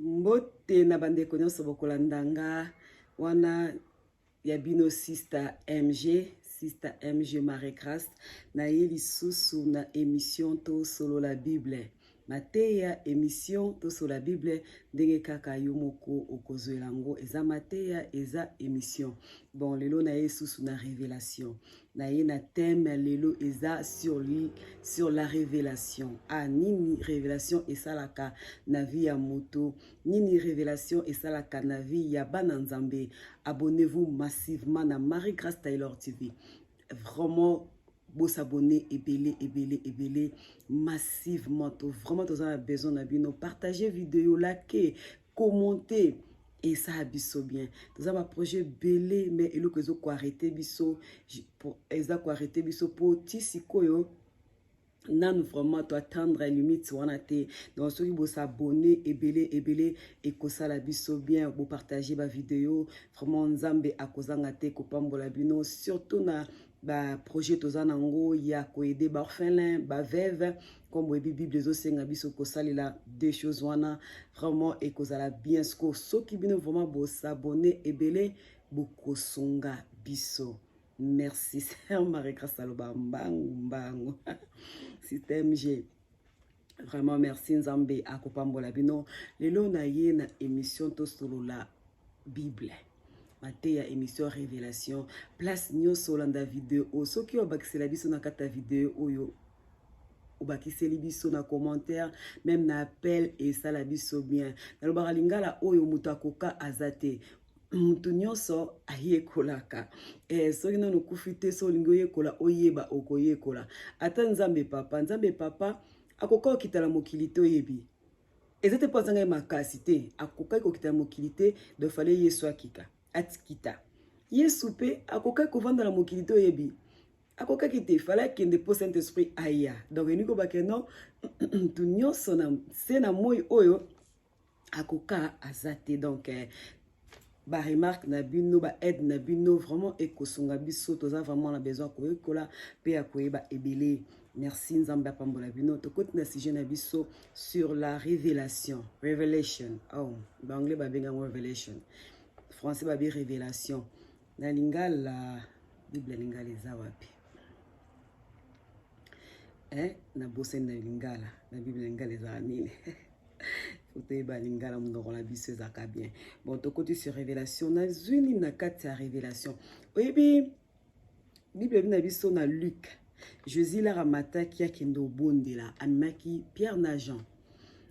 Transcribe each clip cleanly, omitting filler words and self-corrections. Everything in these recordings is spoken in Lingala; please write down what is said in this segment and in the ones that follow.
Mbote na bandeko nyonso bokolandanga wana ya bino Sister MG Marie Grace na ye lisusu na émission to solo la Bible. Mateya émission to solo la Bible ndenge kaka yo moko okozwela ngo eza mateya eza émission. Bon lelo na ye lisusu na révélation. Na ye na thème lelo eza sur la révélation. Ah nini révélation esalaka na vie ya moto, nini révélation esalaka na vie ya bana nzambe. Abonnez-vous massivement na Marie Grace Taylor TV. Vraiment vous abonnez ebele massivement to vraiment vous avez besoin na bino partager vidéo likez commenter et ça abisso bien vous avez un projet belé mais il faut que vous arrêter biso pour exact arrêter biso pour tisikoyo nan vraiment to attendre limite wana te donc ceux qui vont s'abonner ebele et que ça la biso bien vous partager ma vidéo vraiment nzambe akozanga te ko pambola bino surtout na ba projet tozana ngo ya ko aider ba orphelin ba veuve comme we bible zo senga biso ko salela deux choses wana vraiment et que ça la bien ce ceux qui bino vraiment bo s'abonner ebele boko songa biso. Merci, Sœur Marie Grace Aloba Mbangu. Système G. Vraiment, merci Nzambe Akopambola Bino. Lelo na ye na émission to solo la Bible. Mateya émission révélation. Place nyo solanda vidéo. Soki obakisela biso na kata vidéo oyo. Obakiseli biso na commentaire, même na appel et ça la biso bien. Nalobara lingala oyo mutakoka azate. Mutu nyonso ayekolaka soki nanu okufi te so olingi oyekola oyeba okoyekola ata nzambe papa akoka okitala mokili te oyebi eza te mpo azanga ye makasi te akoka kokitala mokili te do fale yesu akika atikita yesu mpe akoka kovanda na mokili te oyebi akokaki te fale akende mpo saint esprit aya donc elingi kobake non mutu nyonso na se na moi oyo akoka aza te donc ba remarque na bino ba aide na bino vraiment ekosonga biso toza vraiment na besoin koyekola pe ya koyeba ebele. Merci nzambe apambola bino tokoti na sujet na biso sur la révélation oh ba anglais ba benga revelation français ba bi révélation na lingala bible lingala eza wapi na bosen na lingala na bible lingala eza nini balingala la biso ezaka bien. Bon, to côté sur révélation na zuni na kati ya révélation oyebi bible na biso na Luc Jésus la ramata qui a kendo bondela amaki Pierre na Jean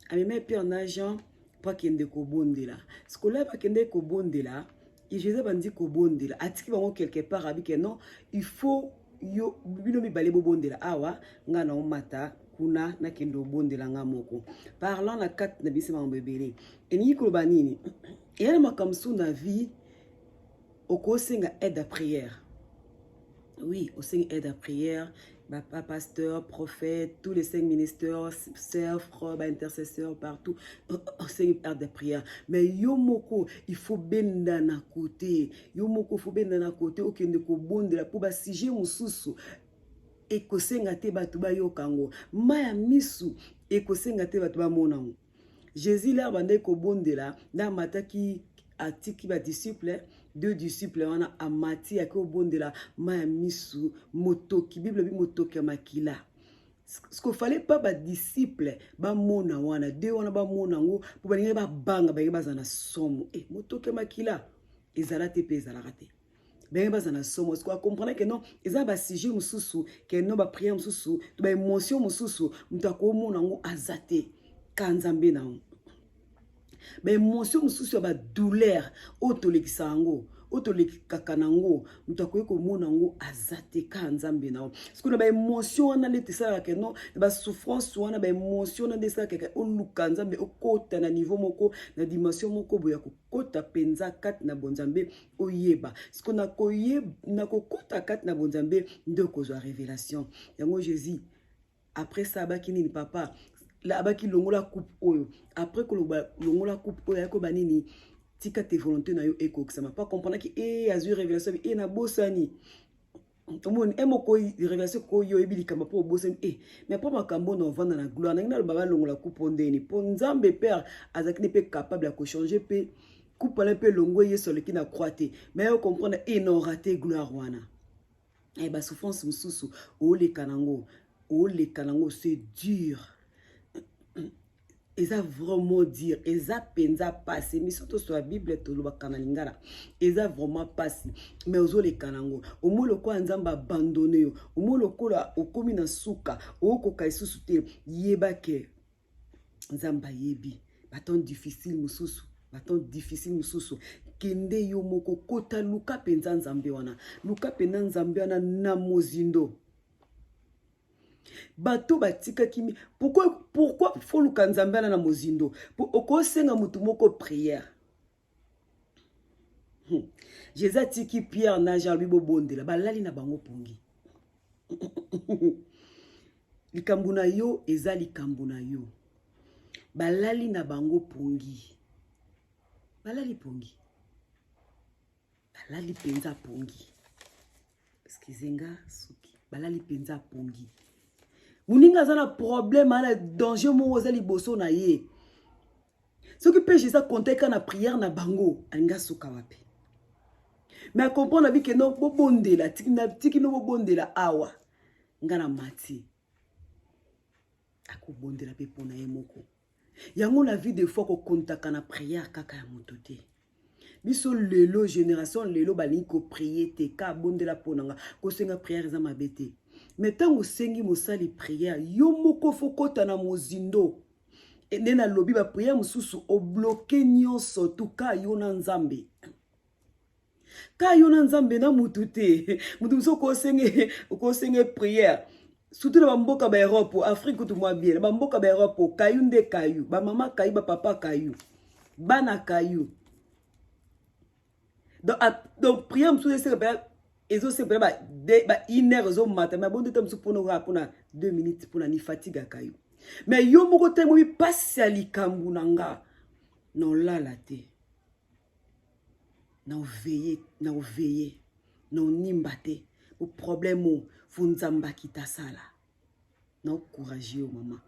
amema Pierre na Jean pa kende ko bondela skola ba kende ko bondela et Jésus bandi ko bondela atiki bango quelque part abi que non il faut yo bino mi bale bo bondela awa ngana o mata kuna na kendo bondela nga moko parlant na kat na bisi mambo ebele eni koloba nini yana makamsu na vie okosenga aide à prière. Oui, osenga aide à prière papa pasteur prophète tous les 5 ministères sœurs frères intercesseurs partout osenga aide à prière mais yo moko il faut benda na côté yo moko faut benda na côté okende ko bondela po ba sujet mususu ekosenga te batu bayokango maya misu ekosenga te batu bamonango. Jésus la bande ko bondela na mataki atiki ba disciples deux disciples wana amati ako bondela maya misu motoki bible bi motoki makila ce qu'il fallait pas ba disciples ba mona wana deux wana ba monango po balinga ba banga ba bazana somo motoki makila ezala te pe ezala raté ben bazana somo ce qu'on comprendre que non eza ba sujet mususu que non ba prière mususu to ba émotion mususu mutako monango azate kanzambe na ba émotion mususu ba douleur otoleksango otolekakanango mutako ko monango azate kanzambe na ce qu'on ba émotion wana lete ça que non ba souffrance wana ba émotion na desa que oluka nzambe okota na niveau moko na dimension moko boya kokota penza kat na bonzambe oyeba ce qu'on a koyeba na kokota kat na bonzambe ndoko zo révélation yango Jésus après ça bakini ni papa la baki longola coupe oyo après que longola coupe oyo ko banini tika te volonté na yo eko que ça m'a pas comprendre que azur révélation na bosani Omoni emoko révélation ko yo ebili kamba po bosse mais pas makambo na vendre na gloire na ngina baba longola coupe ndeni po nzambe père azakine pe capable à changer pe coupe la pe longo yeso le kina croité mais on comprendre et non raté gloire wana ba souffrance mususu o le kanango c'est dur. Eza vraiment dire eza penza passé mais surtout sur la Bible to lo bakana lingala eza vraiment passé mais ozo le kanango omolo ko nzamba abandonné yo omolo ko la okomi na suka oko kaisusu te yeba ke nzamba yebi baton difficile mususu kende yo moko kota luka penza nzambe wana na mozindo. Bato batika kimi pourquoi faut luka nzambe na mozindo pour okosenga mutu moko prière. Jésus tiki Pierre na Jean bibo bondela balali na bango pongi. Likambo na yo eza likambo na yo. Balali na bango pongi. Balali pongi. Balali penza pongi. Excusez-nga suki. Balali penza pongi. Muninga zana problème ana danger mo ozali boso na ye. Ce qui peut Jésus compter na prière na bango anga suka wapi. Mais comprendre la vie que non bobondela tiki no bobondela awa ngana mati. Ako bondela pe pona ye moko. Yango la vie de fois ko kontaka na prière kaka ya motote. Biso lelo génération lelo bali ko prier te ka bondela ponanga ko senga prière za mabete. Mais tant que sengi mosali prière yo moko fokota na mozindo et nena lobi ba prière mususu o bloquer nyonso tuka yo na nzambe na mutute mutu so ko senge prière surtout na mboka ba Europe Afrique tout moi bien ba mboka ba Europe kayu nde kayu ba mama kayu ba papa kayu bana kayu donc prière mususu c'est et aussi ba une heure zo matin mais bon de temps pour 2 minutes pour ni fatigue kayu mais yo moko te mo passe ali kambu nanga non la te non veiller non nimbate au problème o funzamba kita sala non courageux maman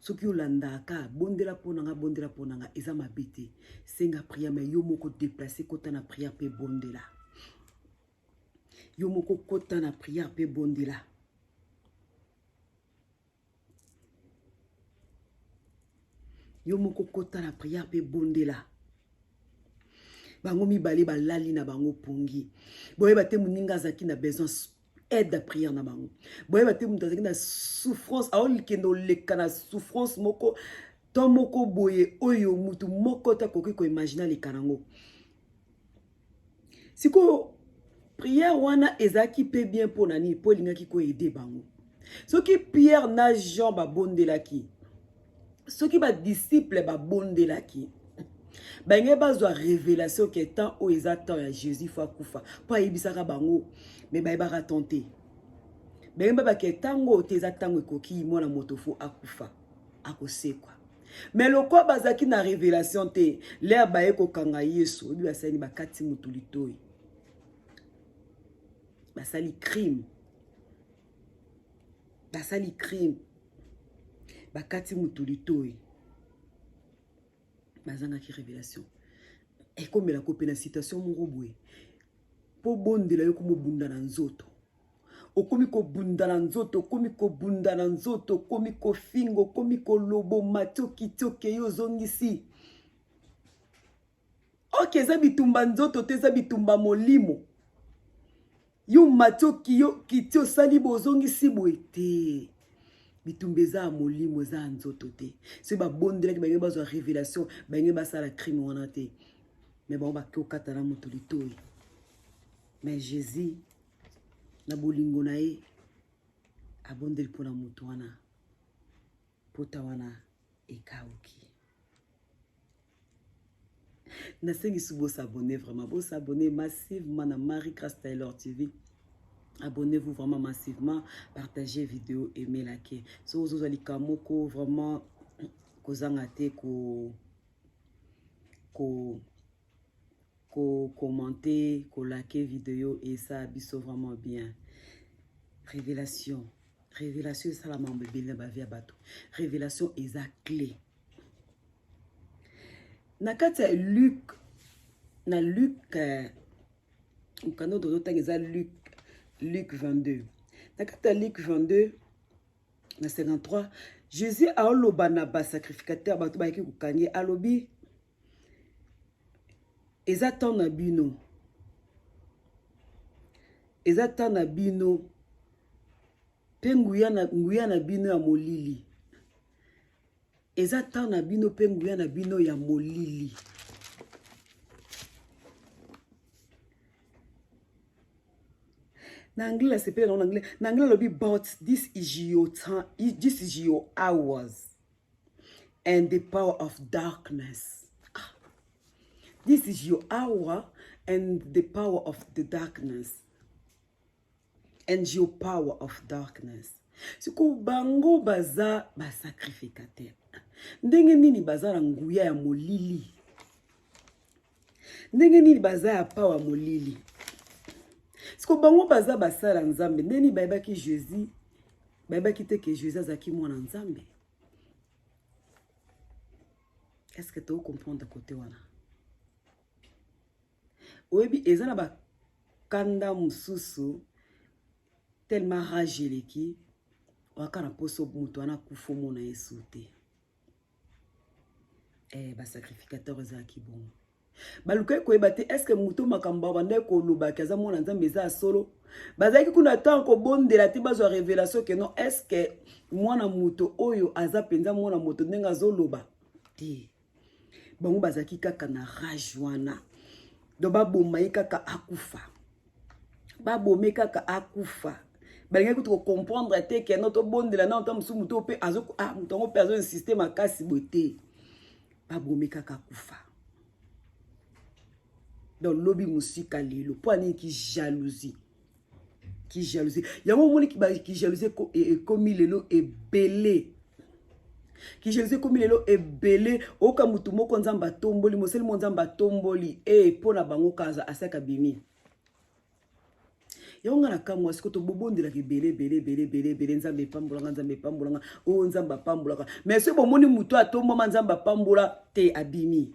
ce qui olanda ka bondela ponanga eza mabete senga prière mais yo moko déplacer kota na prière pe bondela yo moko kota na prière pe bondela yo moko kota na prière pe bondela bango mibali balali na bango pongi boye bate muninga zaki na besoin aide à prière na bango boye bate muninga zaki na souffrance aoli kendo leka na souffrance moko to moko boye oyo mutu moko ta koki ko imaginer le kanango siko prière wana ezaki pe bien pour nani po lingaki ko aider bango soki Pierre na Jean ba bondelaki soki ba disciple ba bondelaki bange bazwa révélation que temps o exact ya Jésus fa kufa pa yebisaka bango mais ba yebaka tenter bange ba ke tango te exactango ekoki mona motofo akufa akosekwa mais lokwa bazaki na révélation te l'air ba eko kanga Yesu bi basali bakati mutulitoi basali crime bakati mutulitoi bazanga ki révélation et comme la copine citation mon roboué po bondela yo komo bunda na nzoto okomi ko bunda na nzoto komi ko bunda na nzoto komi ko fingo komi ko lobo matoki toke yo zongisi ok za bitumba nzoto te za bitumba molimo yo matoki yo kiti osali bozongisi boete bitumbeza molimo za nzoto te se ba bondela ki bange bazwa révélation bange basala crime wana te mais bon ba kokata na moto litoi mais Jésus na bolingo na ye abondeli pona moto wana pota wana ekauki nasengi su bo s'abonner vraiment bo s'abonner massivement na Marie Grace Taylor TV. Abonnez-vous vraiment massivement, partagez vidéo, aimez, likez. Si vous avez kamoko vraiment kozangate ko commenter, liker vidéo et ça biso vraiment bien. Révélation. Révélation, c'est la mambe belle na vie bateau. Révélation est la clé. Nakata Luc, na Luc, au canot de l'autre, Luc 22. Nakata Luc 22, na 53, Jésus a oloba na ba sacrificateur bato ba ki kukanye alobi. Eza temps na bino. Eza temps na bino. Pe nguya na bino ya molili. Eza temps na bino pe nguya na bino ya molili. Na anglais c'est pas en anglais. Na anglais lobi but this is your time, this is your hours and the power of darkness. This is your hour and the power of the darkness. And your power of darkness. Siku bango baza ba sacrificateur. Ndenge nini baza na nguya ya molili. Ndenge nini baza ya power molili. Siku bango baza basala nzambe. Ndeni bayebaki Jésus. Bayebaki te que Jésus azaki mwana nzambe. Est-ce que tu comprends côté wana? Oyebi ezana ba kanda mususu tellement rage leki wakana poso mutu ana kufo mona Yesu te. Ba sacrificateur ezaki bon. Baluka koyeba te est-ce que mutu makamba bande ko loba kaza mona nzambe eza solo. Bazaki kuna tant ko bondela te bazo révélation que non est-ce que mwana mutu oyo aza penza mwana moto ndenga zoloba te. Bango bazaki kaka na rage wana. Do baboma kaka akufa. Baboma kaka akufa. Balinga kutu comprendre te que notre bonde la na ntam musu muto pe azo mutongo pe azo insister makasi boté. Baboma kaka akufa. Donc lobby musika lelo poani ki jalousie. Ki jalousie. Yango moni ki jalousie komi lelo ebele. Ki jalousie komi lelo ebele oka mutu moko nzamba tomboli moseli mo nzamba tomboli pona bango kaza asaka bimi. Yonga na kamwa siko to bobondela ke bele nzambe pambulanga o nzamba pambulaka mais ce bomoni mutu atombo nzamba pambula te abimi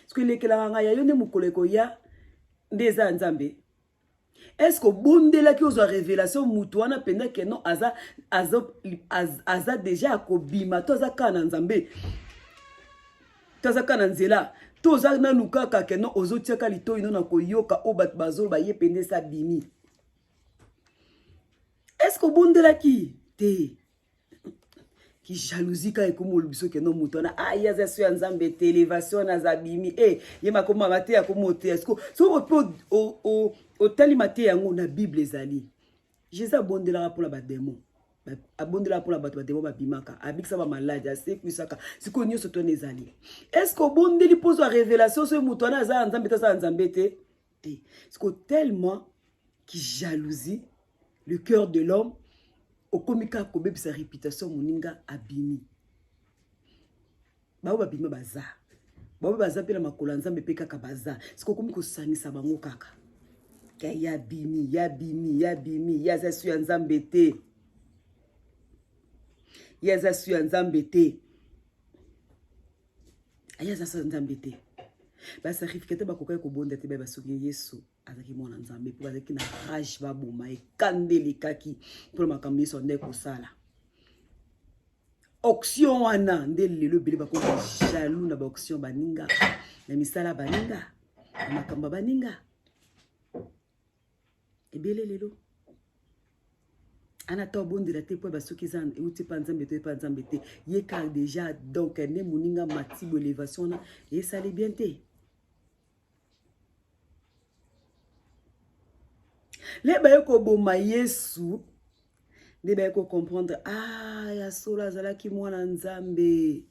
siko lekela nga ya yone mukoleko ya ndeza nzambe. Est-ce que bondela ki ozo révélation mutu wana penda ke non aza déjà akobima to azaka na nzambe to azaka na nzela to za na lukaka ke non ozo tiaka lito ino na koyoka o bat bazolo ba ye pende sa bimi. Est-ce que bondela ki te ki jalousie ka ekomo lubiso ke non mutu wana ya za so ya nzambe te élévation na zabimi ye makoma mate ya komote est-ce que so o tali mate yango na Bible ezali Jésus abondela pour la ba démon abondela pour la ba démon ba bimaka abikisa ba malade asekwisaka siko nyoso to nezali. Est-ce que bondeli pozo révélation so mutu wana za nzambe ta za nzambe te siko tellement qui jalousie le cœur de l'homme au komika kobebi sa réputation moninga abimi. Ba bima baza. Ba baza pe na makolo nzambe pe kaka baza. Siko komiko sangisa bango kaka. Ya bimi ya zasu ya nzambe te. Ya zasu ya nzambe te. Ya zasu ya nzambe te. Ba sacrificateur ba kokai ko bonda te ba soki Yesu azaki mwana nzambe po bazaki na rage ba boma e kandeli kaki pour makambi so ndeko sala. Auction wana nde lelo bele ba ko jaloux na ba auction baninga na misala baninga na makamba baninga. Ebele lelo ana to bondela te po ba soki zan e uti pa nzambe te ye ka déjà donc ne moninga matibo élévation na et ça les bien te. Les bayeko boma Yesu les bayeko comprendre ya sola zala ki mwana nzambe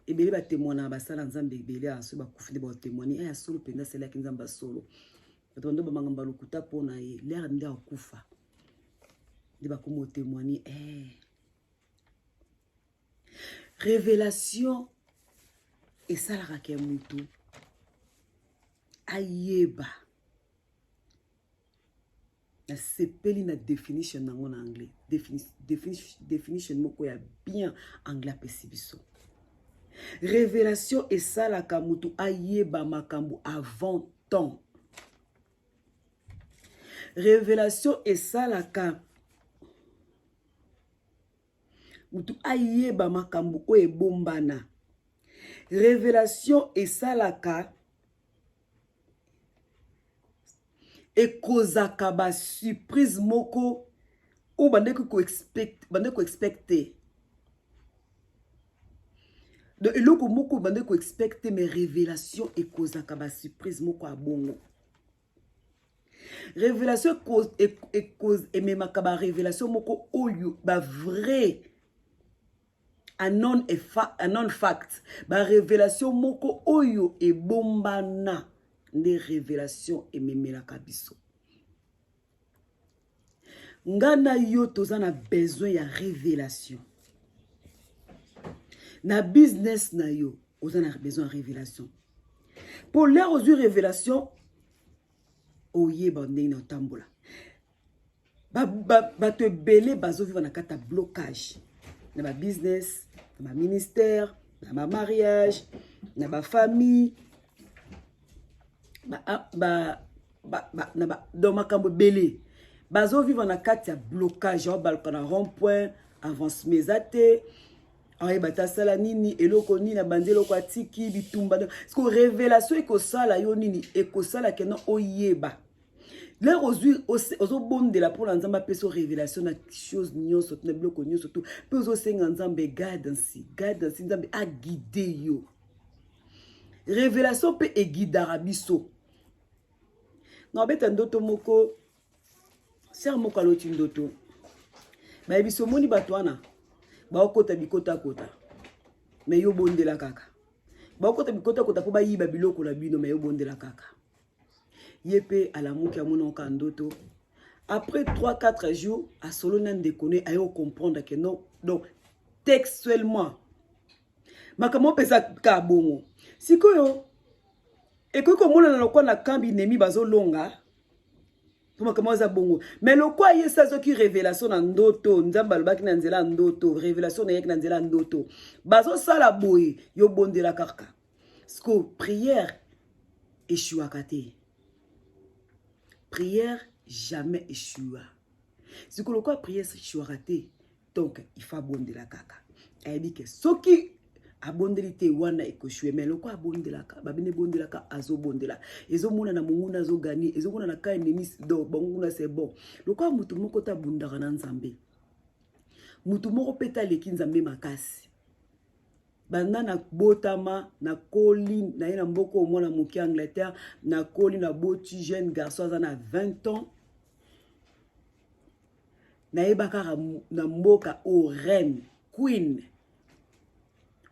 ebele ba témoigner ba sala nzambe ebele aso ba kufinde ba témoigner ya solo penda sela ki nzamba solo batondo ba mangamba lokuta pona ye l'air nda akufa de ba komo témoigner révélation et ça la ke mutu ayeba na sepeli na definition nango na anglais definition moko ya bien anglais pesi biso. Révélation esalaka mutu ayeba makambo avant temps. Révélation esalaka mutu ayeba makambo o ebombana. Révélation esalaka ekozaka ba surprise moko ou bandeko ko expecter. De eloko moko bandeko expecter mais révélation ekozaka ba surprise moko abongo. Révélation ememaka ba révélation moko oyo ba vrai anon fact ba révélation moko oyo ebombana nde révélation ememelaka biso. Ngana yo toza na besoin ya révélation. Na business na yo oza na besoin de révélation. Pour l'air aux yeux révélation oyeba ndenge na tambola. Ba te belé bazo vivre na kata blocage. Na ba business, na ba ministère, na ba mariage, na ba famille, dans makambo belé. Bazo vivre na kata blocage, au balcon na rond-point, avance mesate. Aye bata sala nini eloko nini na bandelo kwa tiki bitumba. Parce que révélation eko sala yo nini eko sala kena oyeba. Là ozo bonde la pour nzamba peso révélation na chose nyonso na bloko nyonso tout. Peso senga nzambe guidance nzambe a guider yo. Révélation pe e guidara biso. Na beta ndoto moko ser moko aloti ndoto. Ba biso moni batwana. Ba okota bikota kota. Me yo bondela kaka. Ba okota bikota kota po ba yiba biloko na bino me yo bondela kaka. Yepe alamuki amona okandoto. Après 3-4 jours, à solo nan déconner ayo comprendre que non donc textuellement makamo pesa ka bongo. Sikoyo ekoko mona na lokwa na kambi nemi bazo longa. Comment commence à bongo mais le quoi y ça qui révélation na ndoto nzamba lobaki na nzela ndoto révélation na yek na nzela ndoto bazo sala boye yo bondela kaka sko prière échoua kate prière jamais échoua si que le quoi prière échoua kate donc il faut bondela kaka elle dit que soki abondelite wana ekoshwe mais loko abondelaka babine bondelaka azo bondela ezo mona na munguna azo gani ezo mona na ka ennemi do banguna c'est bon loko mutu moko ta bundaka na nzambe mutu moko peta leki nzambe makasi banda na botama na koli na ina mboko mwana muki Angleterre na koli na boti jeune garçon za na 20 ans na ebaka na mboka o reine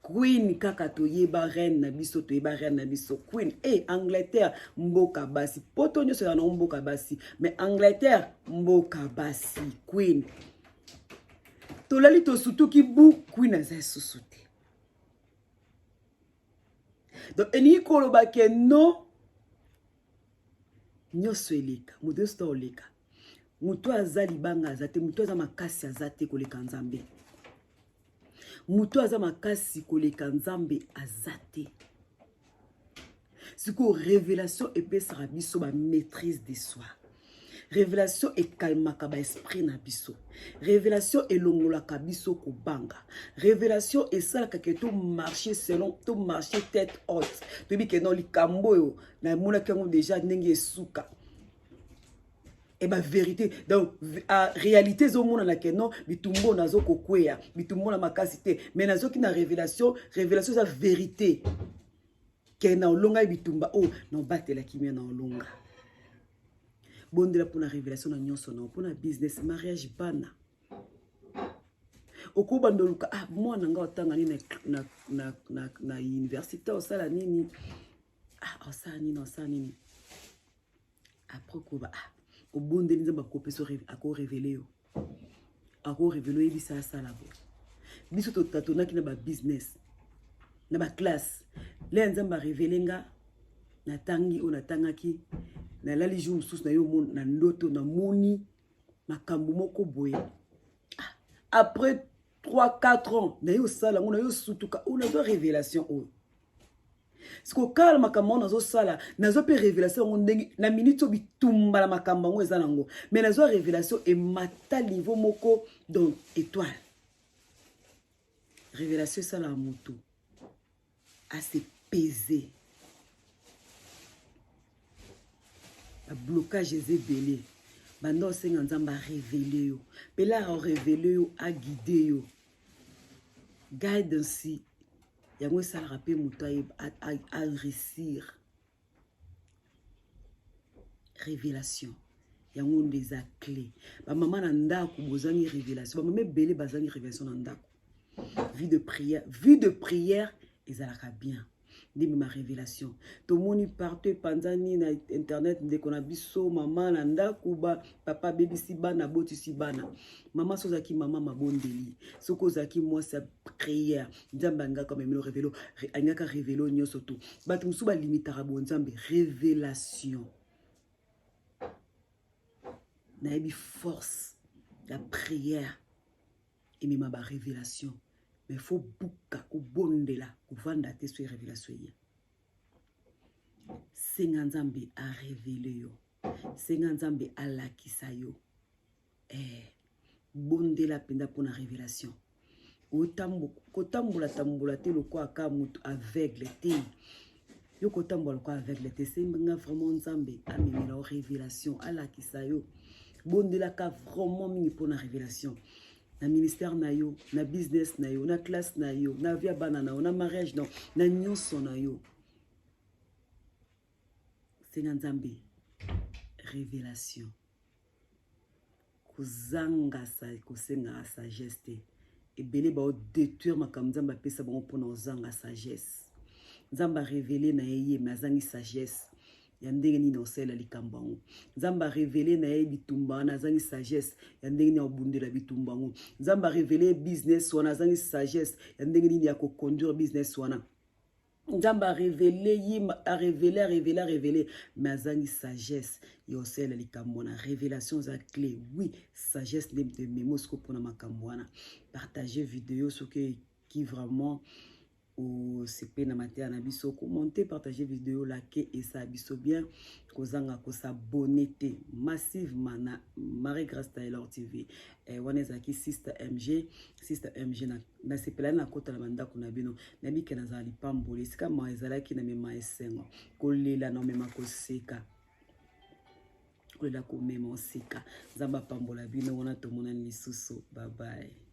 Queen kaka to yeba reine na biso to yeba reine na biso Queen Angleterre mboka basi poto nyoso ya mboka basi mais Angleterre mboka basi Queen to lali to sutuki bu Queen aza susute donc eni koloba ke no nyoso eleka modesto oleka muto azali banga azate muto aza makasi azate koleka nzambe muto aza makasi koleka nzambe azate. Siko révélation epesaka biso ba maîtrise de soi. Révélation ekalmaka ba esprit na biso. Révélation elongolaka biso ko banga. Révélation esalaka ke to marcher selon to marcher tête haute. To bi ke non likambo yo na mona kango déjà ndenge esuka. Et bah vérité donc à réalité zomona na keno bitumbo nazo kokweya bitumbo na makasité mais nazo ki na révélation sa vérité kena olonga bitumba oh non batela kimia na olonga bondela pour la révélation na nyonso na pour na business mariage bana okoba ndoluka mwana nga otanga ni na université osala nini osala nini après koba au bon de nzamba kopeso ako révéler yo ako révéler ebisa sala bo biso to tatona ki na ba business na ba classe le nzamba révéler nga natangi o natangaki na lali jour sous na yo na ndoto na moni makambo moko boye après 3-4 ans na yo sala ngona yo sutuka on a de révélation o ce que calme makambo nazo sala nazo pe révélation ndenge na minute bitumba la makambo ngo eza nango mais nazo révélation et mata niveau moko donc étoile révélation ça la moto à se peser le blocage est belé bando senga nzamba révéler yo pela révéler yo a guider yo guidance yango ça rappelle moto à réussir révélation yango des clés ba maman na ndako bozangi révélation ba maman belé bazangi révélation na ndako vie de prière ezalaka bien ndimi ma révélation to moni partout panzani na internet ndeko na biso mama na ndako ba papa bebisi bana botisi bana mama sozaki mama mabondeli soko zaki moi sa prière nzamba ngaka memelo révélo angaka révélo nyoso to bato musu ba limitara bonzambe révélation na ebi force la prière et même ma révélation mais faut buka ko bondela ko vanda te sur révélation ye senga nzambe a révélé yo senga nzambe a lakisa yo bondela penda pona révélation kotambola tambola te loko aka mutu aveugle te yo kotambola loko aveugle te senga vraiment nzambe a memela o révélation a lakisa yo bondela ka vraiment mingi pona révélation na ministère na yo na business na yo na classe na yo na via bana na yo na mariage na nyonso na yo senga nzambe révélation kozanga sa kosenga sagesse te ebele ba détruire makambo nzambe apesa bango mpona ozanga sagesse nzambe révéler na ye mazangi sagesse ya ndenge nini osala likambo yango nzambe révéler na ye bitumba wana azangi sagesse ya ndenge nini obundela bitumba yango nzambe révéler business wana azangi sagesse ya ndenge nini ya koconduire business wana nzambe révéler yima révéler mais azangi sagesse ya osala likambo wana révélation za clé oui sagesse de mémoire mpona makambo wana partager vidéo soki qui vraiment ou c'est na matin na biso commenter partager vidéo liker et ça biso bien kozanga ko s'abonner massivement na Marie Grâce Taylor TV wana ezaki sister MG na sepela na kota na bandako na bino na bike na zali pamboli sika ma ezalaki na mema esengo kolela na mema koseka kolela ko mema oseka zamba pambola bino wana tomona lisusu bye bye.